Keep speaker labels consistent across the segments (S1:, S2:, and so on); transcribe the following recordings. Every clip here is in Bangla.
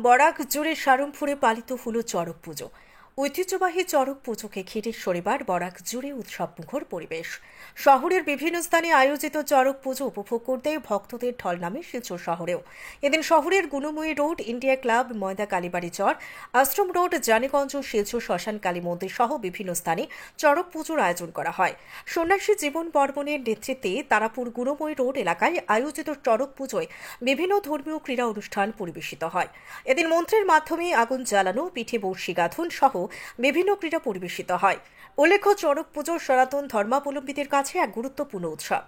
S1: বরাক জুড়ে সারংপুরে পালিত হল চড়ক পুজো। ঐতিহ্যবাহী চড়ক পুজোকে ঘিরে শনিবার বরাক জুড়ে উৎসবমুখর পরিবেশ। শহরের বিভিন্ন স্থানে আয়োজিত চড়ক পুজো উপভোগ করতে ভক্তদের ঢল নামে শিলচর শহরেও। এদিন শহরের গুণময়ী রোড, ইন্ডিয়া ক্লাব, ময়দা কালীবাড়ি চর, আশ্রম রোড, জানিগঞ্জ, শিলচর শ্মশান কালী মন্দির সহ বিভিন্ন স্থানে চড়ক পুজোর আয়োজন করা হয়। সন্ন্যাসী জীবন বর্মনের নেতৃত্বে তারাপুর গুণময়ী রোড এলাকায় আয়োজিত চড়ক পুজোয় বিভিন্ন ধর্মীয় ক্রীড়া অনুষ্ঠান পরিবেশিত হয়। এদিন মন্ত্রের মাধ্যমে আগুন জ্বালানো, পিঠে বর্ষি গাঁথন সহ বিভিন্ন ক্রীড়া পরিবেশিত হয়। উল্লেখ্য, চড়ক পুজো সনাতন ধর্মাবলম্বীদের কাছে এক গুরুত্বপূর্ণ উৎসব।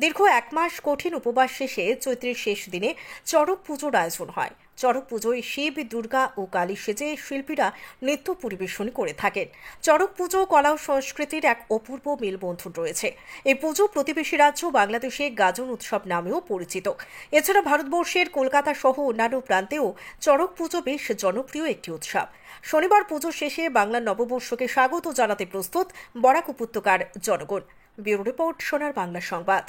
S1: দীর্ঘ এক মাস কঠিন উপবাস শেষে চৈত্রের শেষ দিনে চড়ক পুজোর আয়োজন হয়। চড়ক পুজোয় শিব, দুর্গা ও কালী সেজে শিল্পীরা নৃত্য পরিবেশন করে থাকেন। চড়ক পুজো কলা ও সংস্কৃতির এক অপূর্ব মেলবন্ধন রয়েছে। এই পুজো প্রতিবেশী রাজ্য বাংলাদেশে গাজন উৎসব নামেও পরিচিত। এছাড়া ভারতবর্ষের কলকাতা সহ অন্যান্য প্রান্তেও চড়ক পুজো বেশ জনপ্রিয় একটি উৎসব। শনিবার পুজো শেষে বাংলা নববর্ষকে স্বাগত জানাতে প্রস্তুত বরাক উপত্যকার জনগণ। ব্যুরো রিপোর্ট, সোনার বাংলা সংবাদ।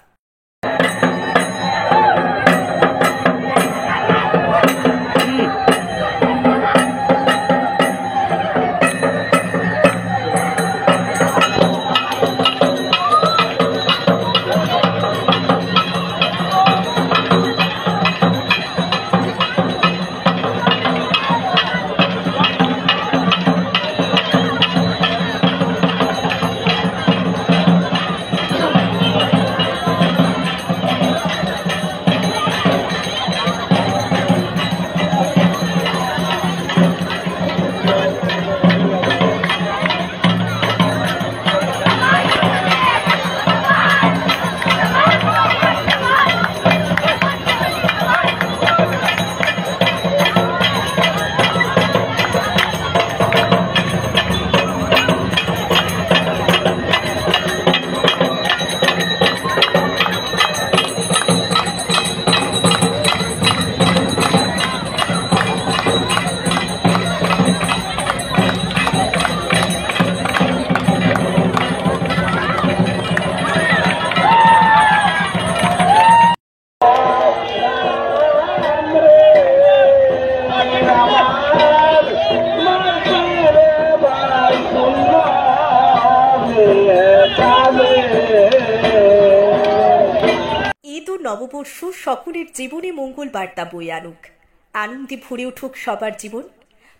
S1: ঈদ ও নববর্ষ সকলের জীবনে মঙ্গল বার্তা বয়ে আনুক, আনন্দে ভরে উঠুক সবার জীবন,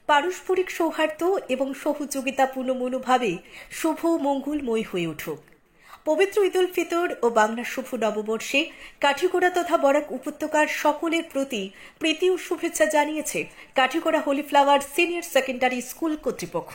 S1: পারস্পরিক সৌহার্দ্য এবং সহযোগিতাপূর্ণ মনোভাবে শুভ মঙ্গলময় হয়ে উঠুক। পবিত্র ঈদ উল ফিতর ও বাংলা শুভ নববর্ষে কাঠিগড়া তথা বরাক উপত্যকার সকলের প্রতি প্রীতি ও শুভেচ্ছা জানিয়েছে Kathigora Holy Flower Senior Secondary School কর্তৃপক্ষ।